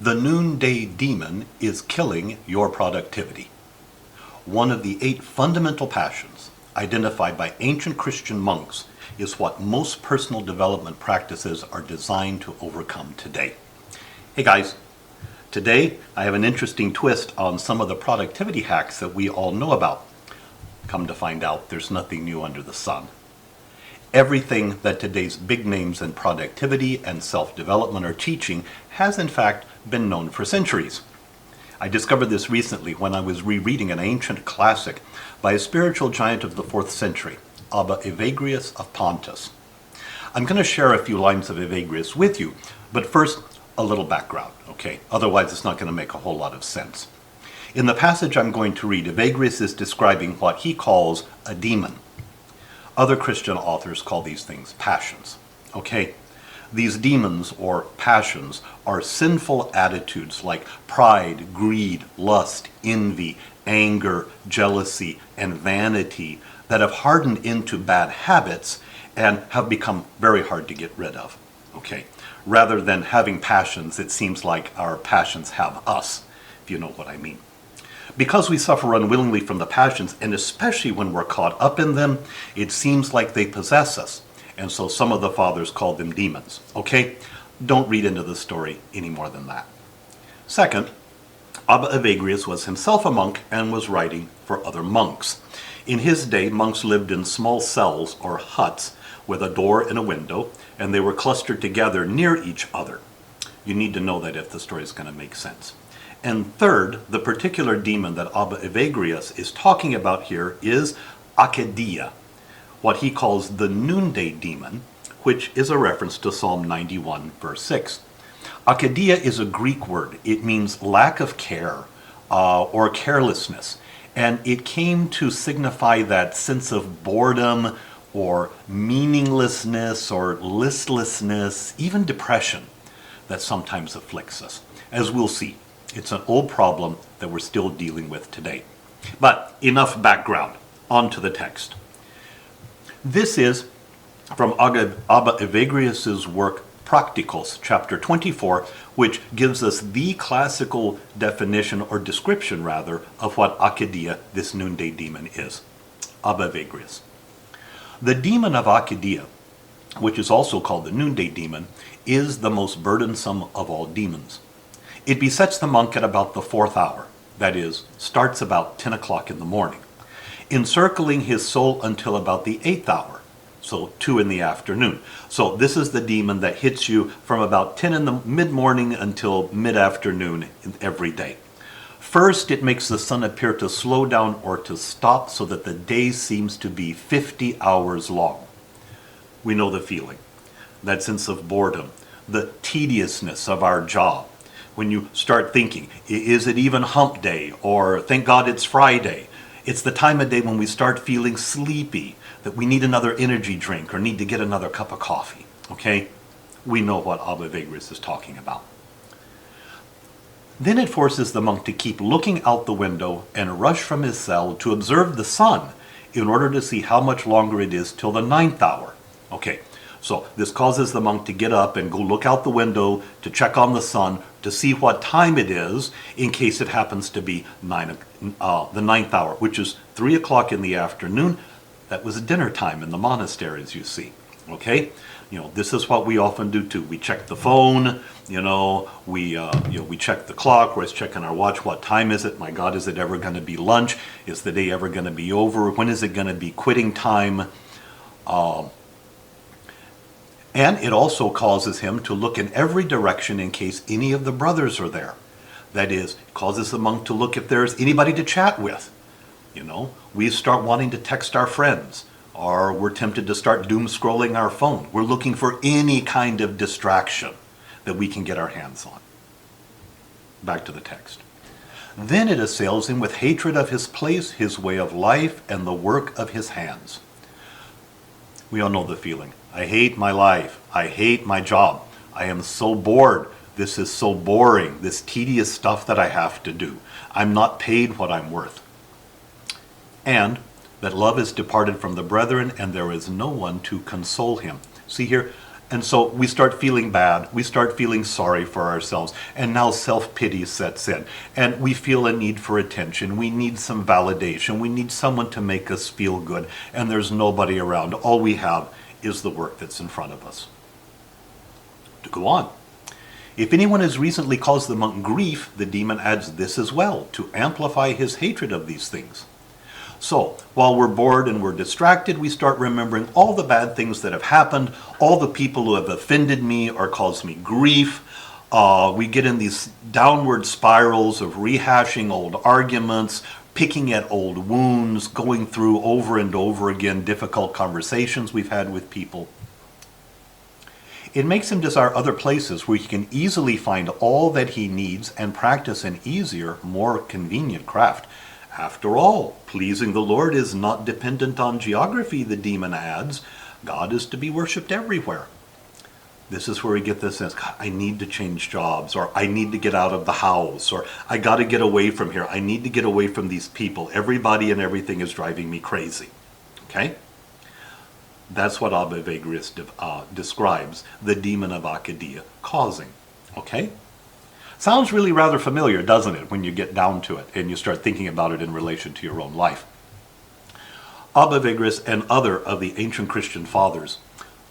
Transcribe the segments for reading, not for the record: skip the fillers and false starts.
The Noonday Demon is killing your productivity. One of the 8 fundamental passions identified by ancient Christian monks is what most personal development practices are designed to overcome today. Hey guys, today I have an interesting twist on some of the productivity hacks that we all know about. Come to find out, there's nothing new under the sun. Everything that today's big names in productivity and self-development are teaching has in fact been known for centuries. I discovered this recently when I was rereading an ancient classic by a spiritual giant of the 4th century, Abba Evagrius of Pontus. I'm going to share a few lines of Evagrius with you, but first a little background, okay? Otherwise it's not going to make a whole lot of sense. In the passage I'm going to read, Evagrius is describing what he calls a demon. Other Christian authors call these things passions, okay? These demons, or passions, are sinful attitudes like pride, greed, lust, envy, anger, jealousy, and vanity that have hardened into bad habits and have become very hard to get rid of, okay? Rather than having passions, it seems like our passions have us, if you know what I mean. Because we suffer unwillingly from the passions, and especially when we're caught up in them, it seems like they possess us. And so some of the fathers called them demons. Okay? Don't read into the story any more than that. Second, Abba Evagrius was himself a monk and was writing for other monks. In his day, monks lived in small cells or huts with a door and a window, and they were clustered together near each other. You need to know that if the story is going to make sense. And third, the particular demon that Abba Evagrius is talking about here is Akedia, what he calls the Noonday Demon, which is a reference to Psalm 91, verse 6. Akedia is a Greek word. It means lack of care or carelessness. And it came to signify that sense of boredom or meaninglessness or listlessness, even depression that sometimes afflicts us. As we'll see, it's an old problem that we're still dealing with today. But enough background. On to the text. This is from Abba Evagrius' work Practicos, chapter 24, which gives us the classical definition, or description rather, of what Akedia, this noonday demon, is. Abba Evagrius. The demon of Akedia, which is also called the noonday demon, is the most burdensome of all demons. It besets the monk at about the 4th hour, that is, starts about 10 o'clock in the morning, encircling his soul until about the 8th hour, so 2 in the afternoon. So this is the demon that hits you from about 10 in the mid-morning until mid-afternoon every day. First, it makes the sun appear to slow down or to stop so that the day seems to be 50 hours long. We know the feeling, that sense of boredom, the tediousness of our job. When you start thinking, is it even hump day? Or thank God it's Friday. It's the time of day when we start feeling sleepy, that we need another energy drink or need to get another cup of coffee. Okay? We know what Abba Evagrius is talking about. Then it forces the monk to keep looking out the window and rush from his cell to observe the sun in order to see how much longer it is till the 9th hour. Okay. So this causes the monk to get up and go look out the window to check on the sun to see what time it is in case it happens to be the 9th hour, which is 3 o'clock in the afternoon. That was dinner time in the monasteries, you see. Okay? You know, this is what we often do too. We check the phone, we check the clock, we're always checking our watch. What time is it? My God, is it ever going to be lunch? Is the day ever going to be over? When is it going to be quitting time? And it also causes him to look in every direction in case any of the brothers are there. That is, it causes the monk to look if there's anybody to chat with. You know, we start wanting to text our friends, or we're tempted to start doom scrolling our phone. We're looking for any kind of distraction that we can get our hands on. Back to the text. Then it assails him with hatred of his place, his way of life, and the work of his hands. We all know the feeling. I hate my life. I hate my job. I am so bored. This is so boring. This tedious stuff that I have to do. I'm not paid what I'm worth. And that love is departed from the brethren, and there is no one to console him. See here, And so we start feeling bad, we start feeling sorry for ourselves, and now self-pity sets in. And we feel a need for attention, we need some validation, we need someone to make us feel good, and there's nobody around. All we have is the work that's in front of us. To go on. If anyone has recently caused the monk grief, the demon adds this as well, to amplify his hatred of these things. So, while we're bored and we're distracted, we start remembering all the bad things that have happened, all the people who have offended me or caused me grief. We get in these downward spirals of rehashing old arguments, picking at old wounds, going through over and over again difficult conversations we've had with people. It makes him desire other places where he can easily find all that he needs and practice an easier, more convenient craft. After all, pleasing the Lord is not dependent on geography, the demon adds. God is to be worshipped everywhere. This is where we get this sense, God, I need to change jobs, or I need to get out of the house, or I got to get away from here. I need to get away from these people. Everybody and everything is driving me crazy. Okay? That's what Abba Vagrius describes the demon of Akedia causing. Okay? Sounds really rather familiar, doesn't it, when you get down to it and you start thinking about it in relation to your own life. Abba Vagrius and other of the ancient Christian fathers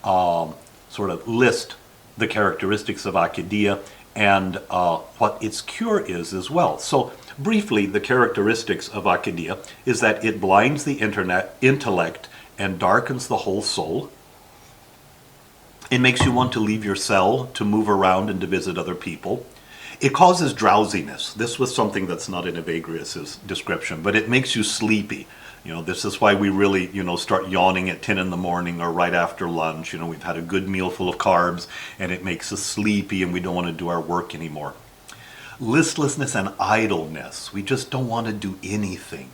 sort of list the characteristics of Akedia and what its cure is as well. So briefly, the characteristics of Akedia is that it blinds the intellect and darkens the whole soul. It makes you want to leave your cell, to move around and to visit other people. It causes drowsiness. This was something that's not in Evagrius's description, but it makes you sleepy. This is why we really, start yawning at 10 in the morning or right after lunch. We've had a good meal full of carbs and it makes us sleepy and we don't want to do our work anymore. Listlessness and idleness. We just don't want to do anything.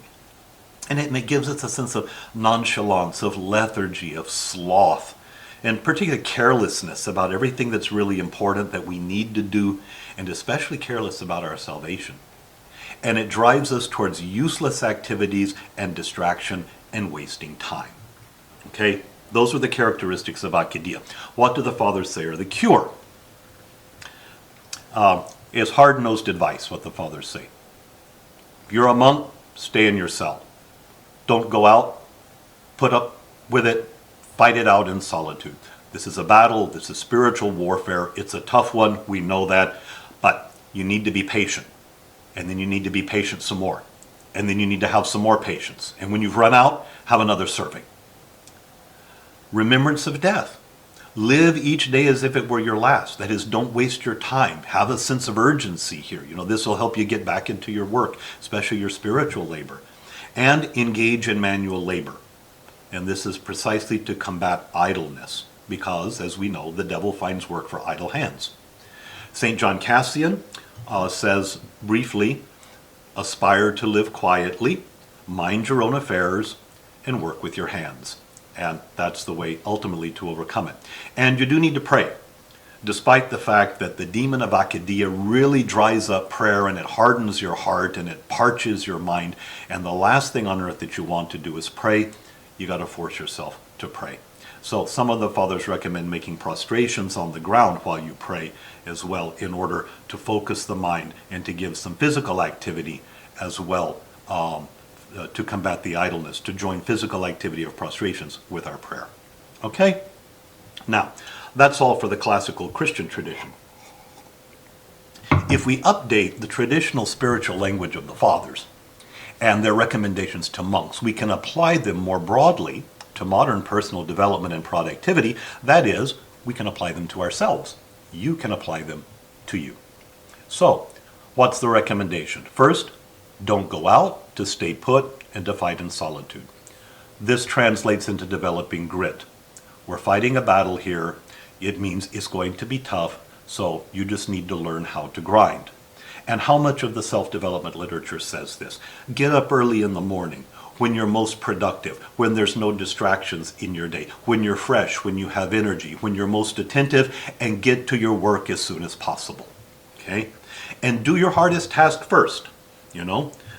And it gives us a sense of nonchalance, of lethargy, of sloth, and particularly carelessness about everything that's really important that we need to do, and especially careless about our salvation. And it drives us towards useless activities and distraction and wasting time. Okay, those are the characteristics of Akedia. What do the fathers say are the cure? Is hard-nosed advice, what the fathers say. If you're a monk, stay in your cell. Don't go out, put up with it, fight it out in solitude. This is a battle, this is spiritual warfare, it's a tough one, we know that, but you need to be patient. And then you need to be patient some more. And then you need to have some more patience. And when you've run out, have another serving. Remembrance of death. Live each day as if it were your last. That is, don't waste your time. Have a sense of urgency here. This will help you get back into your work, especially your spiritual labor. And engage in manual labor. And this is precisely to combat idleness, because, as we know, the devil finds work for idle hands. St. John Cassian says briefly, aspire to live quietly, mind your own affairs, and work with your hands. And that's the way ultimately to overcome it. And you do need to pray. Despite the fact that the demon of Akedia really dries up prayer and it hardens your heart and it parches your mind, and the last thing on earth that you want to do is pray, you got to force yourself to pray. So some of the fathers recommend making prostrations on the ground while you pray as well, in order to focus the mind and to give some physical activity as well to combat the idleness, to join physical activity of prostrations with our prayer. Okay? Now, that's all for the classical Christian tradition. If we update the traditional spiritual language of the fathers and their recommendations to monks, we can apply them more broadly to modern personal development and productivity. That is, we can apply them to ourselves. You can apply them to you. So, what's the recommendation? First, don't go out, to stay put, and to fight in solitude. This translates into developing grit. We're fighting a battle here. It means it's going to be tough, so you just need to learn how to grind. And how much of the self-development literature says this? Get up early in the morning, when you're most productive, when there's no distractions in your day, when you're fresh, when you have energy, when you're most attentive, and get to your work as soon as possible. Okay? And do your hardest task first.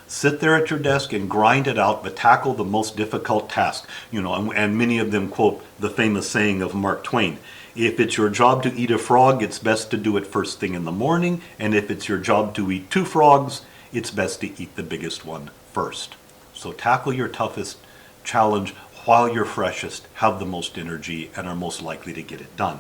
Sit there at your desk and grind it out, but tackle the most difficult task. And many of them quote the famous saying of Mark Twain: if it's your job to eat a frog, it's best to do it first thing in the morning, and if it's your job to eat 2 frogs, it's best to eat the biggest one first. So tackle your toughest challenge while you're freshest, have the most energy, and are most likely to get it done.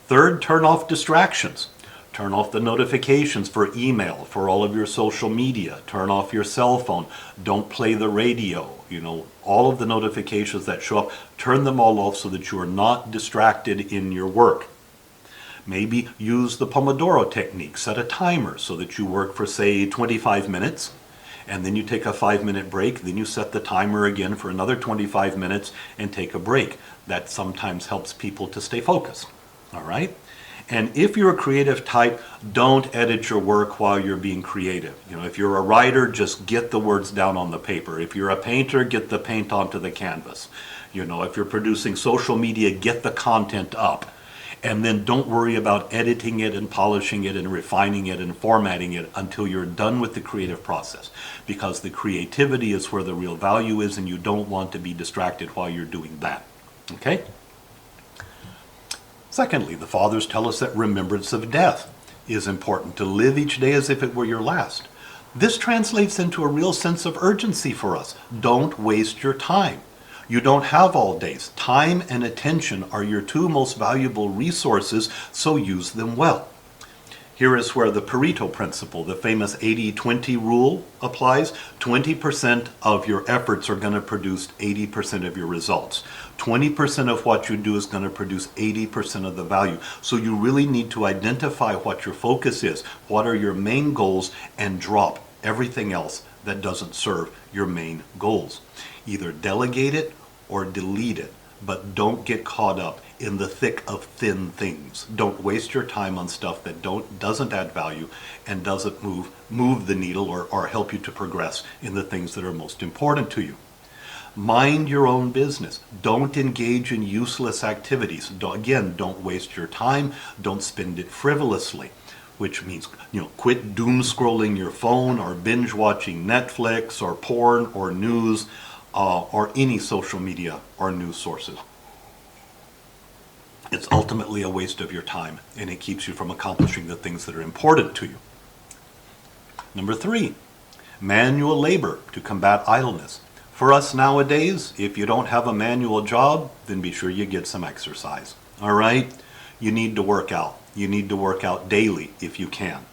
Third, turn off distractions. Turn off the notifications for email, for all of your social media. Turn off your cell phone. Don't play the radio. All of the notifications that show up, turn them all off so that you are not distracted in your work. Maybe use the Pomodoro technique. Set a timer so that you work for, say, 25 minutes, and then you take a 5-minute break. Then you set the timer again for another 25 minutes and take a break. That sometimes helps people to stay focused. All right? And if you're a creative type, don't edit your work while you're being creative. If you're a writer, just get the words down on the paper. If you're a painter, get the paint onto the canvas. If you're producing social media, get the content up. And then don't worry about editing it and polishing it and refining it and formatting it until you're done with the creative process. Because the creativity is where the real value is, and you don't want to be distracted while you're doing that. Okay? Secondly, the fathers tell us that remembrance of death is important, to live each day as if it were your last. This translates into a real sense of urgency for us. Don't waste your time. You don't have all days. Time and attention are your 2 most valuable resources, so use them well. Here is where the Pareto principle, the famous 80-20 rule, applies. 20% of your efforts are going to produce 80% of your results. 20% of what you do is going to produce 80% of the value. So you really need to identify what your focus is, what are your main goals, and drop everything else that doesn't serve your main goals. Either delegate it or delete it, but don't get caught up in the thick of thin things. Don't waste your time on stuff that doesn't add value and doesn't move the needle or help you to progress in the things that are most important to you. Mind your own business. Don't engage in useless activities. Don't waste your time. Don't spend it frivolously, which means, quit doom scrolling your phone or binge watching Netflix or porn or news or any social media or news sources. It's ultimately a waste of your time, and it keeps you from accomplishing the things that are important to you. Number 3, manual labor to combat idleness. For us nowadays, if you don't have a manual job, then be sure you get some exercise. All right? You need to work out. You need to work out daily if you can.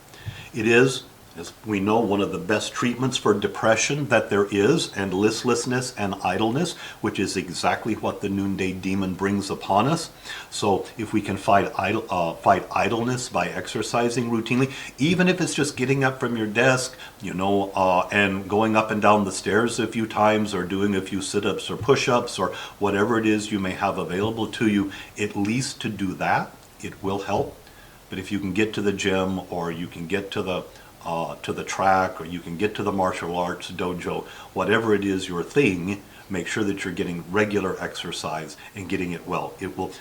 It is, as we know, one of the best treatments for depression that there is, and listlessness and idleness, which is exactly what the Noonday Demon brings upon us. So if we can fight idleness by exercising routinely, even if it's just getting up from your desk, and going up and down the stairs a few times, or doing a few sit-ups or push-ups, or whatever it is you may have available to you, at least to do that, it will help. But if you can get to the gym, or you can get to the track, or you can get to the martial arts dojo, whatever it is your thing, make sure that you're getting regular exercise and getting it well.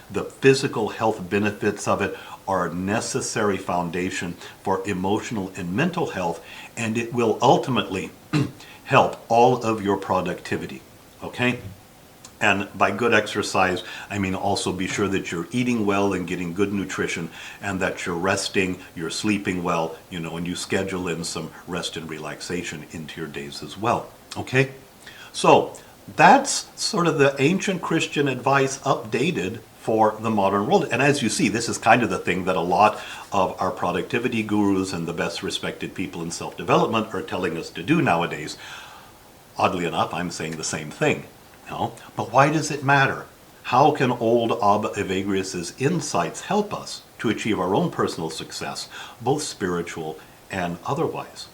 The physical health benefits of it are a necessary foundation for emotional and mental health, and it will ultimately help all of your productivity. Okay? And by good exercise, I mean also be sure that you're eating well and getting good nutrition, and that you're resting, you're sleeping well, and you schedule in some rest and relaxation into your days as well. Okay? So that's sort of the ancient Christian advice updated for the modern world. And as you see, this is kind of the thing that a lot of our productivity gurus and the best respected people in self-development are telling us to do nowadays. Oddly enough, I'm saying the same thing. But why does it matter? How can old Abba Evagrius's insights help us to achieve our own personal success, both spiritual and otherwise?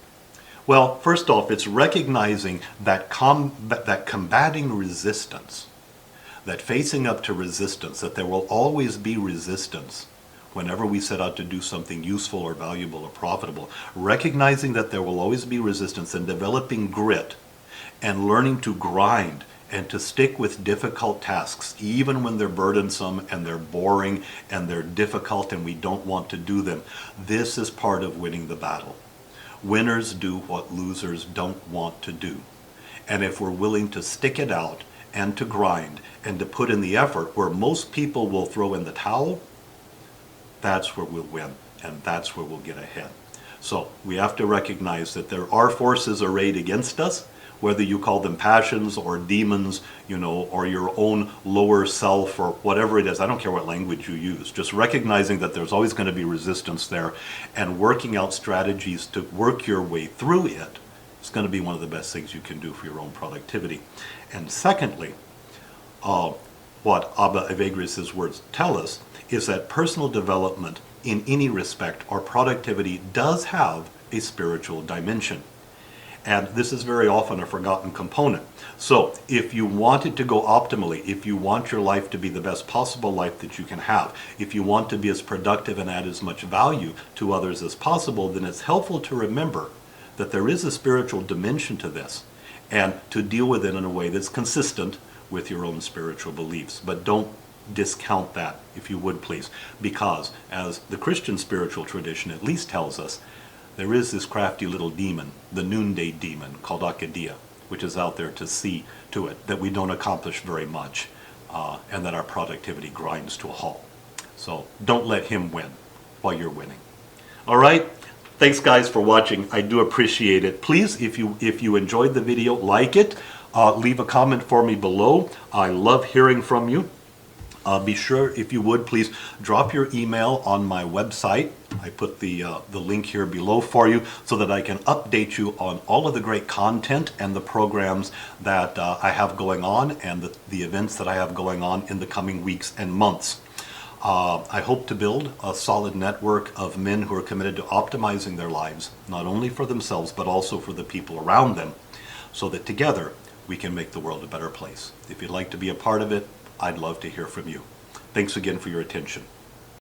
Well, first off, it's recognizing that combating resistance, that facing up to resistance, that there will always be resistance whenever we set out to do something useful or valuable or profitable. Recognizing that there will always be resistance, and developing grit and learning to grind and to stick with difficult tasks, even when they're burdensome and they're boring and they're difficult and we don't want to do them. This is part of winning the battle. Winners do what losers don't want to do. And if we're willing to stick it out and to grind and to put in the effort where most people will throw in the towel, that's where we'll win, and that's where we'll get ahead. So we have to recognize that there are forces arrayed against us, whether you call them passions or demons, or your own lower self or whatever it is. I don't care what language you use. Just recognizing that there's always going to be resistance there and working out strategies to work your way through it is going to be one of the best things you can do for your own productivity. And secondly, what Abba Evagrius' words tell us is that personal development in any respect or productivity does have a spiritual dimension. And this is very often a forgotten component. So if you want it to go optimally, if you want your life to be the best possible life that you can have, if you want to be as productive and add as much value to others as possible, then it's helpful to remember that there is a spiritual dimension to this and to deal with it in a way that's consistent with your own spiritual beliefs. But don't discount that, if you would please, because as the Christian spiritual tradition at least tells us, there is this crafty little demon, the Noonday Demon, called Akedia, which is out there to see to it that we don't accomplish very much and that our productivity grinds to a halt. So don't let him win while you're winning. All right? Thanks, guys, for watching. I do appreciate it. Please, if you enjoyed the video, like it. Leave a comment for me below. I love hearing from you. Be sure, if you would, please drop your email on my website. I put the link here below for you so that I can update you on all of the great content and the programs that I have going on and the events that I have going on in the coming weeks and months. I hope to build a solid network of men who are committed to optimizing their lives, not only for themselves, but also for the people around them, so that together we can make the world a better place. If you'd like to be a part of it, I'd love to hear from you. Thanks again for your attention.